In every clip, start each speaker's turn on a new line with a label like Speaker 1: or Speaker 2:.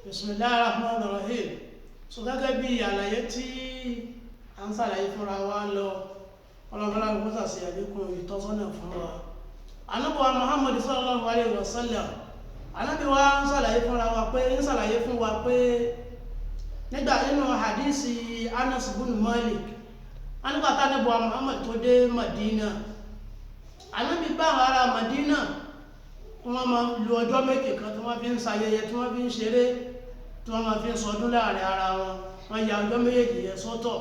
Speaker 1: Bismillahirrahmanirrahim. So gẹ́gẹ́ bí àlàyé tí a ń ṣàlàyé fúnra wa lọ, ọlọ́mọlá ló kọ́sà sí àlékún ìtọ́sọ́nà fún wa. Ànábì wa Muhammad sallallahu alayhi wa sallam, Ànábì wa ń ṣàlàyé fún wa pé nígbà nínú hadisi Anas bin Malik, nígbà tí Ànábì wa Muhammad tó dé Madina, Ànábì bá àwọn ará Madina wọ́n máa lo ọjọ́ méje kan tí wọ́n fi ń ṣayẹyẹ, tí wọ́n fi ń ṣeré, tí wọ́n máa fi ń sọdún láàrin ara wọn. Wọ́n ya ọjọ́ méjèèjì yẹn sọ́tọ̀.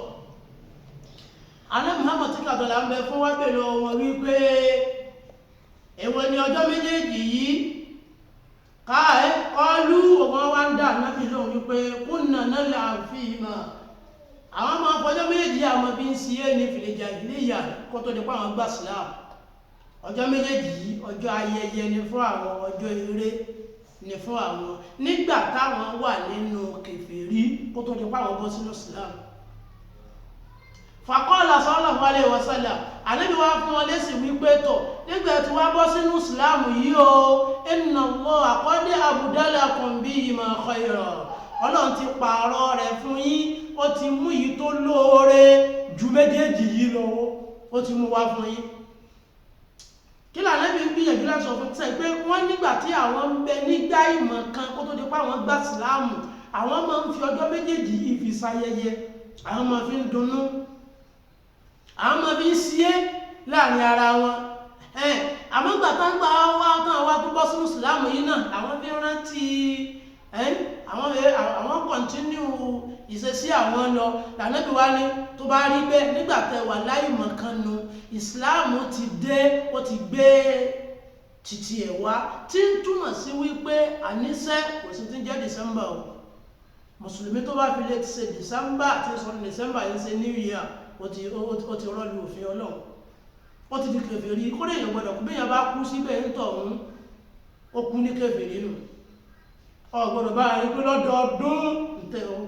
Speaker 1: Ànábì Muhammad tí kàtọ́lá ń bẹ fún wá pẹ̀lú wọn wípé èwo ni ọjọ́ méjèèjì yìí? Kọlu ọgbọ́n wá ń dà nábì lóhùn wípé kunna nal'ab fihima. Àwọn máa fọjọ́ méjèèjì àwọn bí ń siyé ní fil jahiliyya kó tó di pa àwọn gbà Islam. Ọjọ́ méjèèjì yìí ọjọ́ ayẹyẹ ni fún àwọn, ọjọ́ eré ni fún àwọn nígbà táwọn wà nínú kèfèrí kó tó di pa àwọn bọ́ sínú Islam. Faqala sallallahu alayhi wa sallam, Ànábì wá fún wọn lésì wípé tọ̀ nígbà tí wá bọ́ sínú Islam yìí o, inna Allaha qad abdalakum bihima khayra. Ọlọ́run ti pààrọ̀ rẹ̀ fún yín, ó ti mú yìí tó lóore ju méjèèjì yìí lọ, ó ti mú wá fún yín. Kí l'Ànábì ń gbìyànjú láti sọ fún tẹ́ pé wọ́n nígbà tí àwọn ń bẹ nígbà ìmọ̀ kan kó tó di pé àwọn gbà Ìsìláàmù, àwọn máa ń fi ọjọ́ méjèèjì yìí fi ṣayẹyẹ, àwọn máa fi ń dunnú, àwọn máa fi ń ṣiyé láàrin ara wọn. Àmọ́ gbà tán gbà wá tán wá tó bọ́ sínú Ìsìláàmù yìí náà, àwọn fi ń rántí àwọn kọ̀ntínú ìṣesí àwọn lọ. L'Ànábì wá ní tó bá rí bẹ́ẹ̀ nígbà tẹ́ wà láìmọ̀ kan nu, Ìsìláàmù ti dé, ó ti gbé títí ẹ̀ wá, tí ń túmọ̀ sí wípé àníṣẹ́ kò sí tí ń jẹ́ December o. Mùsùlùmí tó bá fi lè ti ṣe December tí ń sọ December yìí ṣe New Year, ó ti rọ́ọ̀lù òfin Ọlọ́run, ó ti di kèfèrí. Kó lè yàn gbọ́dọ̀ kú bí yàn bá kú síbẹ̀ ń tọ̀ ọ̀hún, ó kú ní kèfèrí nù. Ọ̀gbọ̀dọ̀ bá rí pé lọ́dọọdún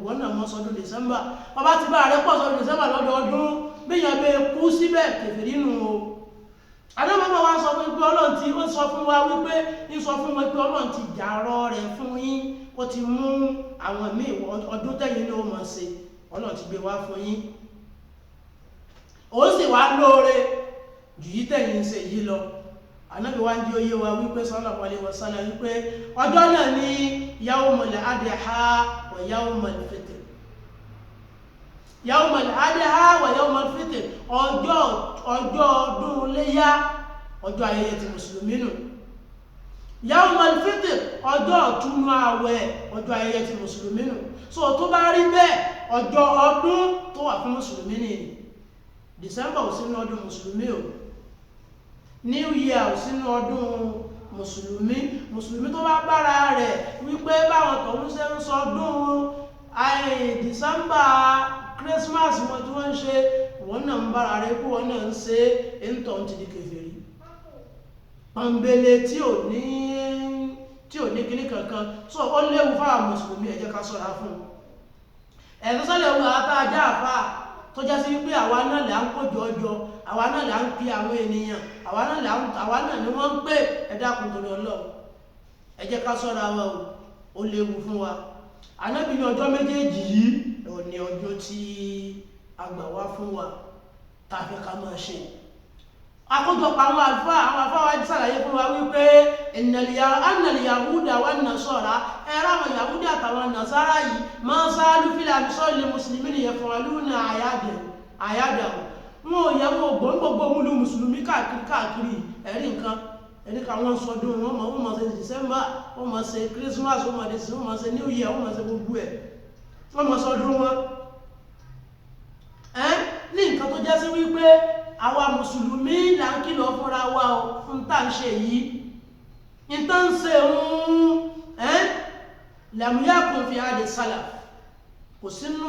Speaker 1: wọ́n náà mọ́ sọdún December, ọba ti bá rẹ̀ pọ̀ sọdún December lọ́dọọdún, bí yàn bẹ kú síbẹ̀ kèfèrí nù o. Adébọ́mọ́ wa sọ fún pé Ọlọ́run ti ó sọ fún wa wípé ń sọ fún wọn pé Ọlọ́run ti jàrọ̀ rẹ̀ fún yín, ó ti mú àwọn míì ọdún tẹ́yìn ló mọ̀ ṣe, Ọlọ́run ti gbé wá fún yín. Ó sì wá lóore jù yí tẹ́yìn ṣe yìí lọ. Ànábì wá ń jí oyé wa wípé sallallahu alaihi wasallam wípé ọjọ́ náà ní yawmul adha wa yawmul fitr. Yawmul adha wa yawmul fitr, ọjọ́ ọdún Iléyá, ọjọ́ ayẹyẹ ti Mùsùlùmí nù. Yawmul fitr, ọjọ́ ìtúnu àwẹ̀, ọjọ́ ayẹyẹ ti Mùsùlùmí nù. So tó bá rí bẹ́ẹ̀, ọjọ́ ọdún tó wà fún Mùsùlùmí ni December ò sínú ọdún Mùsùlùmí o. New Year ò sínú ọdún Mùsùlùmí. Mùsùlùmí tó bá bára rẹ̀ wípé báwọn tọ̀hún ṣe ń sọdún December Christmas wọn tí wọ́n ń ṣe, wọ́n náà ń bára rẹ̀ pé wọ́n náà ń ṣe ẹ̀ńtọ̀ ti di kèfèrí. Pọ̀nbélé tí ò ní kíní kankan. So ó léwu fáwọn Mùsùlùmí, ẹ jẹ́ ká ṣọ́ra fún. Ẹ̀sọ́sọ́lẹ̀ wù àtàjà àfà tó jẹ́ sí wípé àwa náà là ń kójọ ọjọ́, àwa náà là ń pe àwọn ènìyàn, àwa náà ni wọ́n ń pè. Ẹ dákun torí Ọlọ́run, ẹ jẹ́ ká ṣọ́ra wa o, ó léwu fún wa. Ànábì ní ọjọ́ méjèèjì yìí ò ní ọjọ́ tí a gbà wá fún wa tá a fẹ́ ká máa ṣe. Àkójọpọ̀ àwọn àlùfáà wá ṣàlàyé fún wa wípé annal yahuda wan nasara, ẹ̀rọ àwọn Yahudi àtàwọn Nasara yìí máa sáálú fílà sọ́ọ̀lì Mùsùlùmí ni yaf'aluna àyádàwó. Wọn ò yẹ wọn gbogbo múlù Mùsùlùmí káàkiri ẹ̀rí nǹkan ẹ̀ríkà wọn sọdún, wọ́n máa ṣe December, wọ́n máa ṣe Christmas, wọ́n máa ṣe New Year, wọ́n máa ṣe gbogbo ẹ̀, wọ́n máa sọdún wọn. Ní nǹkan tó jẹ́ sí wípé àwa Mùsùlùmí là ń kìlọ̀ fúnra wa o fún tá ń ṣe yìí. Ìtàn ṣe lam yakun fi hadi salaf, kò sínú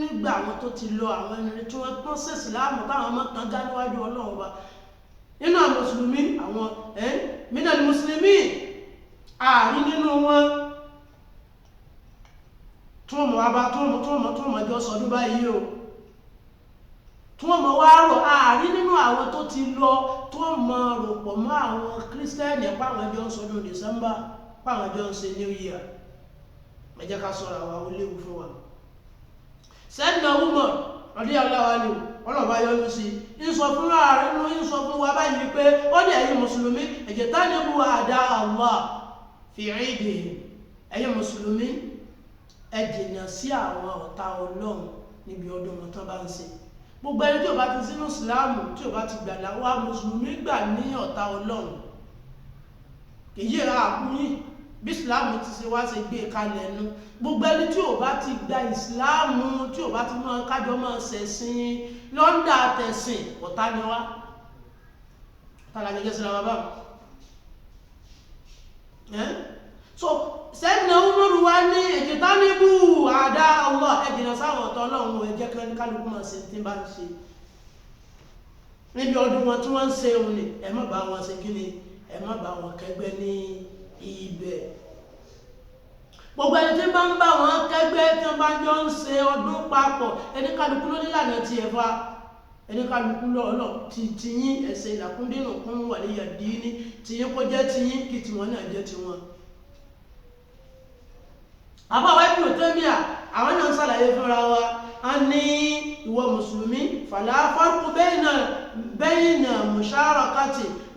Speaker 1: nígbà àwọn tó ti lọ, àwọn ẹni tí wọ́n tán sí Ìsìláàmù táwọn ọmọ kan já níwájú Ọlọ́run wa. Nínú àwọn Mùsùlùmí, àwọn minal muslimin, ààrí nínú wọn tí wọ́n mọ̀ wá bá tí wọ́n mọ̀ jọ sọdún báyìí o, tí wọ́n mọ̀ wá rò. Ààrí nínú àwọn tó ti lọ tí wọ́n mọ̀ rò pọ̀ mọ́ àwọn Kírísítẹ́nì páwọn jọ ń sọdún December, páwọn jọ ń ṣe New Year. ẹ jẹ́ ká ṣọ́ra wa ó léwu fún wa. Sayyidina Umar radiyallahu anhu ọlọ́ba yọ́nú sí ń sọ fún wa báyìí pé ó ní ẹ̀yin mùsùlùmí ijtanibu a'da Allah fi 'idihim, ẹ̀yin mùsùlùmí ẹ jìnnà sí àwọn ọ̀tá Ọlọ́run níbi ọdún wọn tán bá ń ṣe. Gbogbo ẹni tí ò bá ti sínú ìsìláàmù tí ò bá ti gbà láwá mùsùlùmí gbà ní ọ̀tá Ọlọ́run kìí ra àkúnyìn bí ìsìláàmù ti ṣe wá ṣe gbé kalẹ̀ nu. Gbogbo ẹni tí ò bá ti gba ìsìláàmù tí ò bá ti máa kájọ máa ṣẹ̀sìn lọ́ndà tẹ̀sìn ọ̀tá ni wá. ọ̀tá la jẹjẹ síra wa báwọn. So Sayyidina Umar wá ní ijtanibu a'da Allah, ẹ jìnnà sáwọn ọ̀tá Ọlọ́run, ẹ jẹ́ kí kálukú máa ṣe tí bá ń ṣe níbi ọdún wọn tí wọ́n ń ṣe òun ni ẹ má bá wọn ṣe kí ni ẹ má bá wọn kẹgbẹ́ ní ibẹ̀. Gbogbo ẹni tí bá ń bá wọn kẹgbẹ́ tí wọ́n bá jọ ń ṣe ọdún papọ̀ ẹni kálukú ló nílànà tí ẹ fa ẹni kálukú lọ́ọ̀lọ́ tiyín ẹ̀sẹ̀ ìlàkúndínù kún wàlíyà dínní tiyín kó jẹ́ tiyín kí tiwọn náà jẹ́ tiwọn. Àbáwá Ibn Taymiyyah àwọn náà ń ṣàlàyé fúnra wa a ní ìwọ mùsùlùmí fala farqu bayna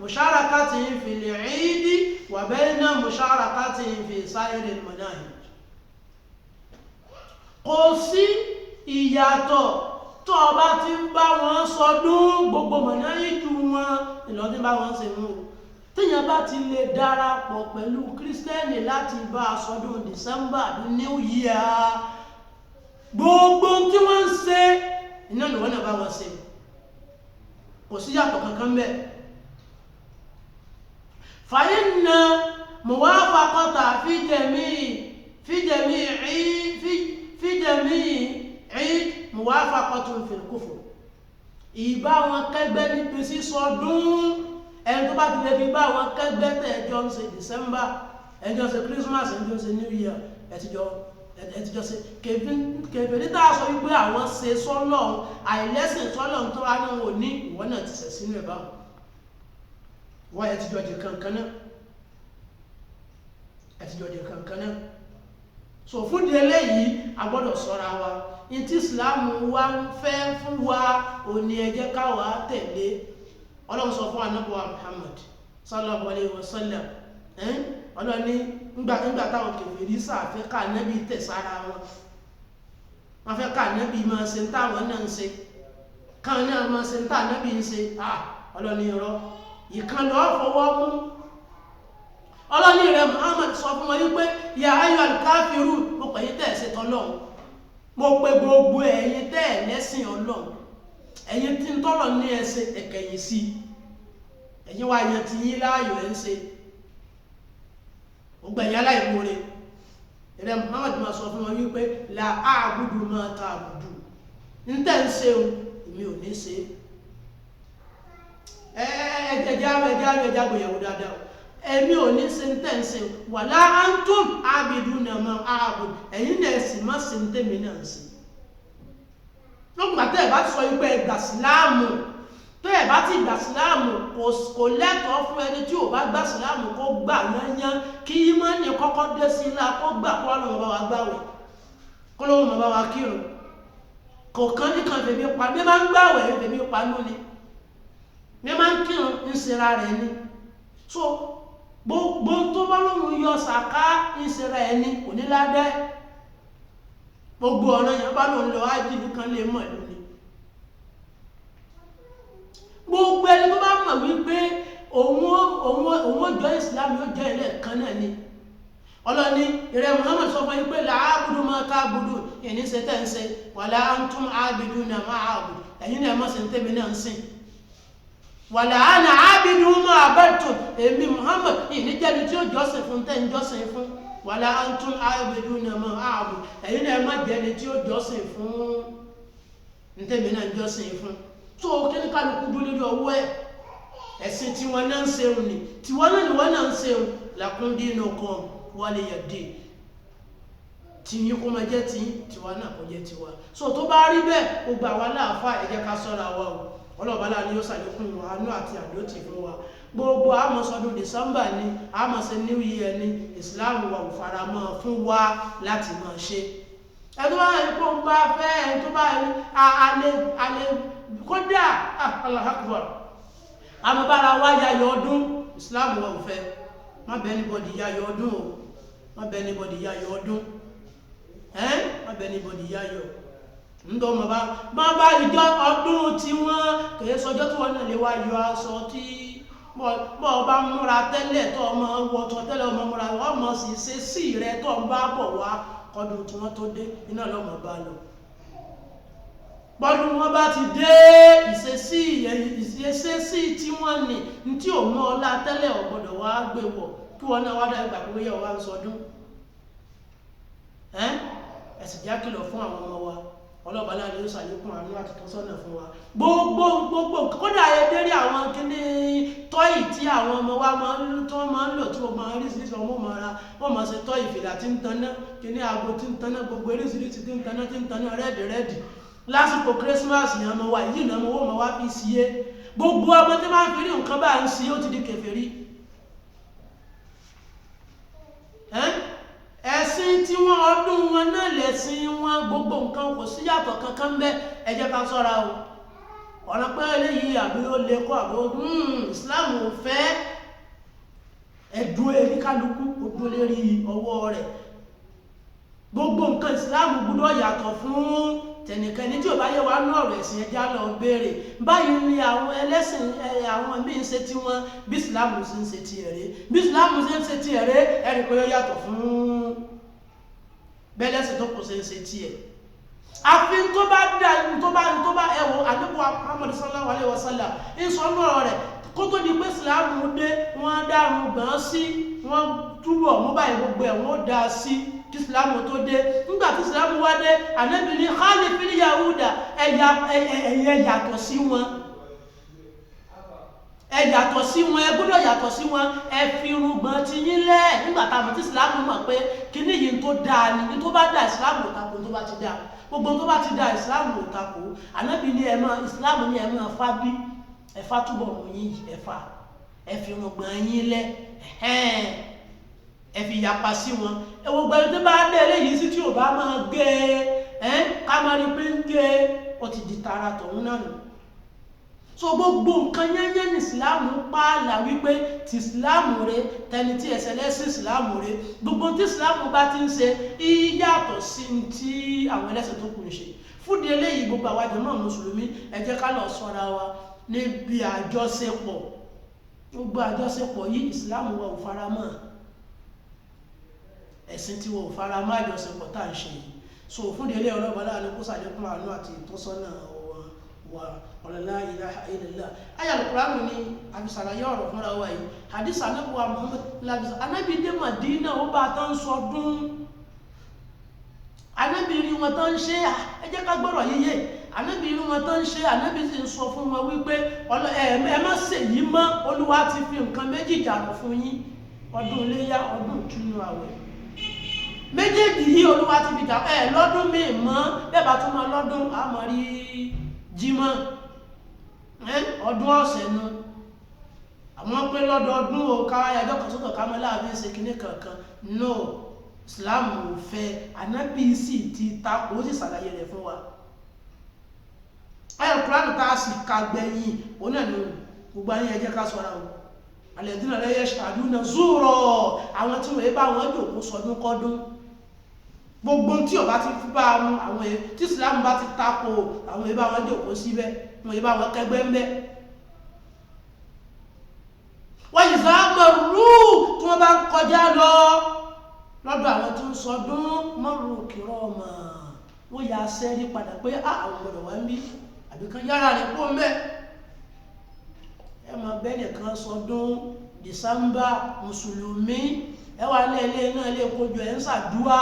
Speaker 1: musharakati fil 'eid wa bayna musharakati fi sa'iril manahij. Kò sí ìyàtọ̀ tó o bá ti ń bá wọn sọdún gbogbo mọ̀náyìjú wọn ìlọ́dún bá wọn ṣe mú o. Téèyàn bá ti lè darapọ̀ pẹ̀lú kírísítẹ́nì láti bá a sọdún December New Year, gbogbo tí wọ́n ń ṣe iná ni wọ́n náà bá wọn ṣe, kò sí yàtọ̀ kankan bẹ́ẹ̀. fa inna muwafaqata fi jami'i 'id muwafaqatun fil kufr. Ìbá wọn kẹgbẹ́ níbi sísọdún ẹni tó bá ti lè fi bá wọn kẹgbẹ́ tẹ̀ ẹjọ́ ń ṣe December, ẹjọ́ ṣe Christmas, ẹjọ́ ṣe New Year, ẹtìjọ́ ṣe kèfèrí tá a sọ wípé àwọn ṣe sọ́lọ́run àìlẹ́sìn sọ́lọ́run tó wá ní wọn ò ní ìwọ náà ti ṣẹ̀ sínú ẹ̀ báwọn wọ́n ẹtìjọ́ di kankan náà. So fún di eléyìí a gbọ́dọ̀ ṣọ́ra wa ní tí Ìsìláàmù wa ń fẹ́ fún wa òní ẹ jẹ́ ká wá tẹ̀lé. Ọlọ́run sọ fún Ànábì wa Muhammad sallallahu alayhi wa sallam Ọlọ́run ní nígbà táwọn kèfèrí sàfẹ́ ká Ànábì tẹ̀ sára wọn, wọ́n fẹ́ ká Ànábì máa ṣe ń táwọn náà ń ṣe, káwọn náà máa ṣe ń tá Ànábì ń ṣe. Ọlọ́run ní irọ́ ìkan lọ́ọ́ fọwọ́ mú. Ọlọ́run ní rẹ̀ Muhammad sọ fún wọn wípé ya ayyuhal kafirun, mo pè yín tẹ̀ ṣe tọ́lọ́run, mo pe gbogbo ẹ̀yin tẹ̀ lẹ́sìn Ọlọ́run, ẹ̀yin tí ń tọ́lọ̀ ní ẹsẹ̀ ẹ̀kẹ̀yìn sí, ẹ̀yin wá yẹn ti yín láàyò ẹ̀ ń ṣe ọgbẹ̀yìn aláìmoore. Ẹ̀rẹ́ Muhammad máa sọ fún wọn wípé la a'budu ma ta'budu, ń tẹ́ ń ṣe o èmi ò ní ṣe. ẹjá gbìyànjú dáadáa o, èmi ò ní ṣe ń tẹ́ ń ṣe wala antum a'biduna ma a'budu, ẹ̀yin náà sì má ṣe ń tẹ́mi náà ń ṣe. Lọ́gbà tẹ́ ẹ̀ bá ti sọ wípé ẹgbà síláàmù, tó ẹ̀ bá ti gbà síláàmù kò lẹ́tọ̀ọ́ fún ẹni tí ò bá gbà síláàmù kó gbà yányán kí ìmánì kọ́kọ́ dé sí ilá kó gbà kó wà lóun bá wa gbàwẹ̀, kó lóun bá wa kírun. Kò kán nìkan fèmí pa, bí máa ń gbàwẹ̀ fèmí pa nú ni, bí máa ń kírun ń ṣera rẹ̀ ni. So gbogbo tó bá lóun yọ sàká ń ṣera ẹ̀ ni kò ní ládẹ́. Gbogbo ọ̀nà yẹn bá lòun lọ ájìlú kan lè mọ̀ ìlú ni. Gbogbo ẹni tó bá mọ̀ wípé òun jọ Islam yóò jẹ́ ilẹ̀ kan náà ni. Ọlọ́ni ìrẹ́ Muhammad sọ fún wípé la'abudu ma ta'budu, ìní ṣe tẹ́ ń ṣe wala antum a'biduna ma a'budu, ẹ̀yin náà mọ̀ sí ń tẹ́mi náà ń sìn. Wala ana a'bidu ma abadtum, èmi Muhammad ìní jẹ́ni tí ó jọ́sìn fún tẹ́ ń jọ́sìn fún. Wala antum a'biduna ma a'budu, ẹ̀yin náà má jẹ́ni tí ó jọ́sìn fún ntẹ́mi náà jọ́sìn fún. Tó kíní kálukú dúró lórí ọwọ́ ẹ̀, ẹ̀sìn tí wọ́n náà ń ṣeun ni tiwọn náà ni wọ́n náà ń ṣeun. Lakum dinukum waliya din, tìyín kó máa jẹ́ tìyín, tiwa náà kó jẹ́ tiwa. So tó bá rí bẹ́ẹ̀ gbogbo àwa láàfáà ẹ jẹ́ ká ṣọ́ra wa o. Ọlọ́ọ̀bá láà ni ó ṣàlékún àánú àti àdótì fún wa. gbogbo àmọ́ sọdún December ni àmọ́ ṣe New Year ni Islam wà ò fara mọ́ fún wa láti máa ṣe. ẹ̀tọ́ bá yẹn kó ń bá fẹ́ ẹ̀tọ́ bá yẹn alẹ́ kódà Allahu Akbar àmọ́ bára wá yayọ̀ ọdún Islam wà ò fẹ́ má bẹ́ anybody yayọ̀ ọdún o má bẹ́ anybody yayọ̀ ọdún má bẹ́ anybody yayọ̀ ńdọ́ mọ̀ bá ìjọ ọdún tí wọ́n kèé sọjọ́ tí wọ́n náà lè wá yọ aṣọ tí bọ́ ọba múra tẹ́lẹ̀ tó ọmọ wọ́tọ̀ tẹ́lẹ̀ ọmọ múra ọmọ sì ṣe sí rẹ tó ń bá bọ̀ wá ọdún tí wọ́n tó dé iná lọ́mọ bá lọ bọ́dún wọn bá ti dé ìṣesí tí wọ́n ní tí ò mọ́ ọlá tẹ́lẹ̀ ọ̀gbọ́dọ̀ wá gbé wọ̀ kí wọ́n náà wá dá ìgbà pé yẹ wá ń sọdún ẹ̀sìn já kìlọ̀ fún àwọn ọmọ wa ọlọ́ba náà ni ó ṣàlékún àánú àti tọ́sọ́nà fún wa gbogbo kódà ẹdẹ́rí àwọn kíní tọ́yì tí àwọn ọmọ wa máa ń lò tí wọ́n máa ń rí sí ọmọ mọ́ra wọ́n máa ṣe tọ́yì fìlà tí ń taná kíní aago tí ń taná gbogbo eréṣiríṣi tí ń taná rẹ́ẹ̀dì lásìkò Christmas ni ọmọ wa yìí náà wọ́n máa wá fi síyé gbogbo ọmọ tí máa ń fi rí nǹkan bá ń sí ó ti di kèfèrí ẹ̀sìn tí wọ́n ọdún wọn náà lẹ̀sìn wọn gbogbo nǹkan kò sí yàtọ̀ kankan bẹ́ ẹ jẹ́ ká ṣọ́ra o ọ̀nà pé eléyìí àbí ó lè kọ́ àbò Islam ò fẹ́ ẹ̀dùn eríkálukú gbogbo lérí ọwọ́ rẹ̀ gbogbo nǹkan Islam gbọ́dọ̀ yàtọ̀ fún tẹnìkẹ́ni tí ò bá yẹ wá ní ọ̀rọ̀ ẹ̀sìn ẹja lọ béèrè báyìí ni àwọn ẹlẹ́sìn àwọn míì ń ṣe tí wọ́n bí Islam ṣe ń ṣe ti ẹ̀rẹ́ bí Islam ṣe ń ṣe ti ẹ̀rẹ́ ẹ̀rí pé ó yàtọ̀ fún bẹ́lẹ́sìn tó kò ṣe ń ṣe ti ẹ̀ àfi tó bá ẹ̀wọ̀ àdébò Muhammad sallallahu alaihi wasallam ń sọ náà rẹ̀ kó tó di pé Islam dé wọ́n dárun gbọ́n sí wọ́n túbọ̀ mú báyìí gbogbo ẹ̀ wọ́n dá sí kí Islamu tó dé nígbà tí Islamu wá dé Ànábì ní khalifil yahuda ẹ̀yẹ yàtọ̀ sí wọn ẹ yàtọ̀ sí wọn ẹ gbọ́dọ̀ yàtọ̀ sí wọn ẹ fi irùngbọ̀n ti yín lẹ̀ nígbà táwọn tí Islamu mọ̀ pé kíní yìí tó dáa ni tó bá dá Islamu ò tako tó bá ti dá gbogbo tó bá ti dá Islamu ò tako Ànábì ní Islamu ní ẹ máa fá bí ẹ̀fá túbọ̀ mú yín ẹ̀fá ẹ fi irùngbọ̀n yín lẹ̀ ẹ fi yapa sí wọn ẹwọ gbẹ̀rẹ̀ tó bá dé eléyìí sí tí ò bá máa gé ká máa rí pé ń gé ó ti di tara tọ̀hún náà nù so gbogbo nǹkan yẹ́nyẹ́ ní Ìsìláàmù pààlà wípé ti Ìsìláàmù rẹ tẹni tí ẹsẹ̀ lẹ́sìn Ìsìláàmù rẹ gbogbo tí Ìsìláàmù bá ti ń ṣe ìyàtọ̀ sí tí àwọn ẹlẹ́sìn tó kù ń ṣe fúdi eléyìí gbogbo àwa jàmá mùsùlùmí ẹ jẹ́ ká lọ ṣọ́ra wa níbi àjọṣepọ̀ gbogbo àjọṣepọ̀ yìí Ìsìláàmù wa ò fara mọ́ ẹ̀sìn tí wọ́n ò fara mọ́ àjọṣepọ̀ tá à ń ṣe yìí so fúdi eléyìí ọlọ́ba láàrin kó sàlékún àánú àti ìtọ́sọ́nà wa la ilaha illallah aya al-Qur'an ni abisalaye ọ̀rọ̀ fúnra wa yìí hadith Ànábì wa Muhammad Ànábì dé Madina ó bá tán sọdún Ànábì rí wọn tán ṣe ẹ jẹ́ ká gbọ́rọ̀ yíyé Ànábì rí wọn tán ṣe Ànábì sì ń sọ fún wọn wípé ẹ má ṣe yìí mọ́ Olúwa ti fi nǹkan méjì jàrọ̀ fún yín ọdún Iléyá ọdún Ìtúnu àwẹ̀ méjèèjì yìí Olúwa ti fi jà lọ́dún míì mọ́ bẹ́ẹ̀ bá tún mọ́ lọ́dún àmọ́ rí Jímọ̀ ọdún ọ̀sẹ̀ nu àwọn pé lọ́dọọdún o ká ẹjọ́ kan sọ́tọ̀ ká mọ́ láàbí ṣe kinní kankan no Islam ò fẹ́ Ànábì sì ti takò ó sì ṣàlàyé rẹ̀ fún wa ayọ̀ Kùránì tá a sì ka gbẹ̀yìn òun náà ni gbogbo ayé ẹ jẹ́ ká ṣọ́ra o alladhina la yashhaduna zura àwọn tí wọ́n bá wọn jòkó sọdún kọ́dún gbogbo tí ó bá ti fi bá àwọn tí Islam bá ti tako àwọn ìbá wọn jòkó síbẹ̀ wọn ìbá wọn kẹgbẹ́ ń bẹ́ wọ́n yìí sáàmọ̀rú tí wọ́n bá ń kọjá lọ lọ́dọ̀ àwọn tó ń sọdún mọ́rù kìrọ̀ ọmọ wọ́n yà sẹ́rí padà pé àwọn gbọ́dọ̀ wá ń bí àbíkan yára rẹ̀ pọ̀ mẹ́ ẹ mọ̀ bẹ́ẹ̀ nìkan sọdún December mùsùlùmí ẹ wà lẹ́ẹ̀lẹ́ náà lè kojú ẹ̀ ń ṣàdúrà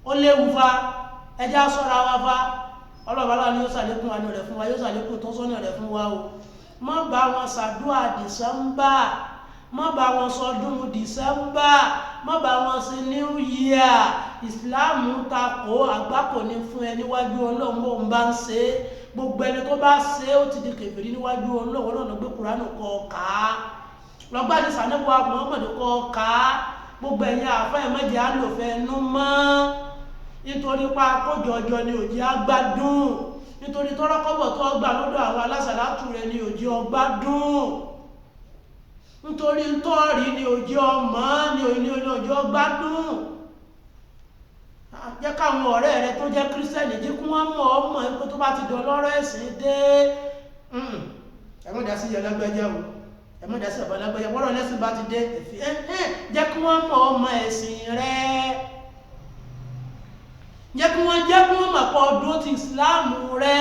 Speaker 1: ó léwu fa ẹjá sọ́ra wa fa ọlọ́bàá ní yóò ṣàlékún àánú rẹ̀ fún wa yóò ṣàlékún tọ́sọ́nà rẹ̀ fún wa o má bá wọn ṣàdúrà December má bá wọn sọdún December, má bá wọn ṣe New Year. ìsìláàmù takò àgbákò ní fún ẹ níwájú Ọlọ́run bó ń bá ń ṣe gbogbo ẹni tó bá ṣe ó ti di kèfèrí níwájú Ọlọ́run náà gbé Kùránì kọ ká lọ́gbà ní sànẹ́bù Muhammad kọ ká gbogbo ẹ̀yin àfáà ẹ̀mẹ́jẹ àlòfẹ́ ẹnu mọ́ nítorí pa àkójọjọ ni òjì agbádùn nítorí tọ́rọ́kọ́bọ̀ tó gbà lọ́dọ̀ àwọn alásàlátù rẹ̀ ni òjì ọgbádùn nítorí ntọ́rí ni òjì ọmọ ni òjì ọgbádùn jẹ́ káwọn ọ̀rẹ́ rẹ tó jẹ́ kírísítẹ́nì jí kí wọ́n mọ̀ ọmọ ipò tó bá ti dọ̀lọ́rọ̀ ẹ̀sìn dé ẹ̀mọ́dá sí ẹlẹ́gbẹ́jẹ́ o ẹ̀mọ́dá sí ẹlẹ́gbẹ́jẹ́ wọ́rọ̀ lẹ́sìn bá ti dé jẹ́ kí wọ́n mọ̀ ọmọ ẹ̀sìn rẹ jẹ́ kí wọ́n mọ̀ pọ̀ ọdún ti ìsìláàmù rẹ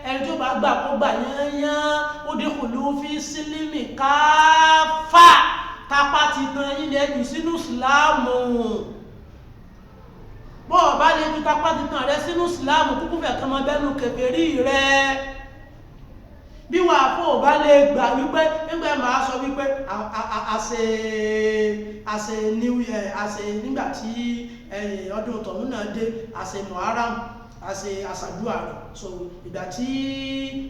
Speaker 1: ẹni tó bá gbà kó gbà yányán ó dínkù ló fi sílímì káfà tápá ti tan ilẹ̀ jù sínú ìsìláàmù bọ́ ọ̀bá lè ju tápá ti tan rẹ sínú ìsìláàmù kúkú fẹ̀ kan mọ́ bẹ́nu kèfèrí rẹ bí wàá fún ọba lè gbà wípé nígbà máa sọ wípé àṣẹ New Year àṣẹ nígbà tí ọdún tọ̀hún náà dé àṣẹ Muharram àṣẹ àṣàdúrà rẹ̀ so ìgbà tí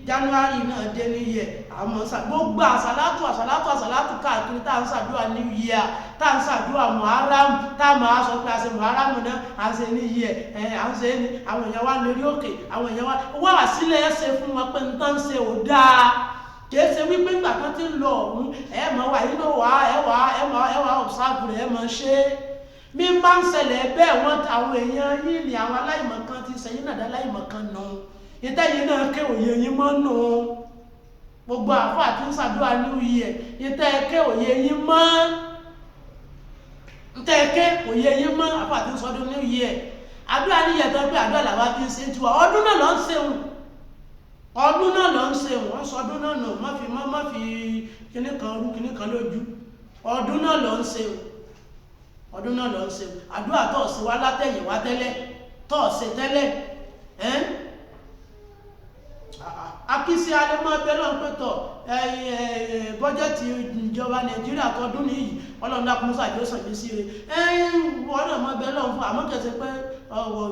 Speaker 1: January náà dé New Year àmọ́ gbogbo àṣàlátù káàkiri tá à ń ṣàdúrà New Year tá à ń ṣàdúrà Muharram tá a máa sọ pé àṣẹ Muharram náà àṣẹ New Year à ń ṣe ní àwọn èèyàn wá lórí òkè àwọn èèyàn wá sílẹ̀ ẹ̀ṣẹ̀ fún wọn pé nǹkan ṣe ò dáa kìí ṣe wípé nígbà kan ti ń lọ ọ̀hún mọ̀ wá yìí ló wà ẹ̀wà ọ̀sáàbù rẹ̀ mọ̀ ṣe bí n bá ń ṣẹlẹ̀ bẹ́ẹ̀ wọ́n àwọn èèyàn yìí ni àwọn aláìmọ̀kan ti ṣẹ̀yìn náà dá aláìmọ̀kan nù ìtẹ́yìn náà ké òye yín mọ́ nù gbogbo àfọ àti ń ṣàdúrà New Year ìtẹ́ ké òye yín mọ́ àfọ àti ń sọdún New Year àdúrà níyẹn tó pé àdúrà làwa fi ń ṣe tiwa ọdún náà lọ ń ṣeun wọ́n sọ ọdún náà nù má fi kíní kan rú kíní kan lójú ọdún náà lọ ń ṣeun àdúrà tó ṣe wá látẹ̀yìn wá tẹ́lẹ̀ tó ṣe tẹ́lẹ̀ akíṣe alẹ́mọ́ abẹ́lọ́ pẹ́tọ̀ bọ́jẹ́tì ìjọba Nàìjíríà tọdún nìyí Ọlọ́run dákúnmọ́sá jẹ́ sàgbé sí rẹ̀ wọ́n náà mọ́ abẹ́lọ́ fún àmọ́kẹ́sẹ̀ pé ọwọ́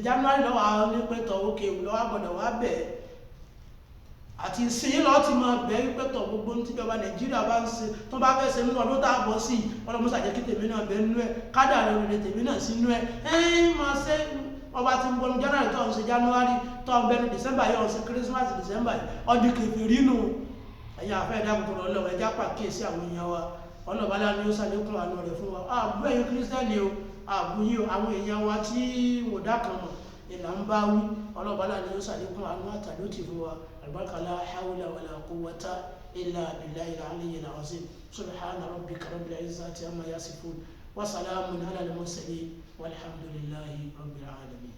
Speaker 1: January lọ́wọ́ ní pẹ́tọ̀ òkè lọ́wọ́ gbọ́dọ̀ wá bẹ̀ẹ́ àti ìsìn lọ ti máa bẹ̀ wípé tọ̀ gbogbo ní tíjọba Nàìjíríà bá ń ṣe tó bá fẹ́ ṣe nínú ọdún tá a bọ̀ sí ọlọ́mọsà jẹ́ kí tèmi náà bẹ nínú ẹ̀ kádà rẹ̀ tèmi náà sínú ẹ̀ máa ṣe ọba tí ń bọnu January tó ń ṣe January tó ń bẹnu December yóò ṣe Christmas December ọdún kèfèrí nù ẹ̀yìn àfẹ́ ìdáàbòbò Ọlọ́run ẹja pàkíyèsí àwọn èèyàn wa ọlọ́balá ni ó ṣàlékún àánú rẹ̀ fún wa àbú ẹ̀yin Kírísítẹ́nì o àbú yìí o àwọn èèyàn wa tí wò dákan mọ̀ ìlà ń bá wí ọlọ́balá ni ó ṣàlékún àánú àtàlótì fún wa البركة لا حول ولا قوة إلا بالله العلي العظيم سبحان ربك رب العزة عما يصفون وسلام على المرسلين والحمد لله رب العالمين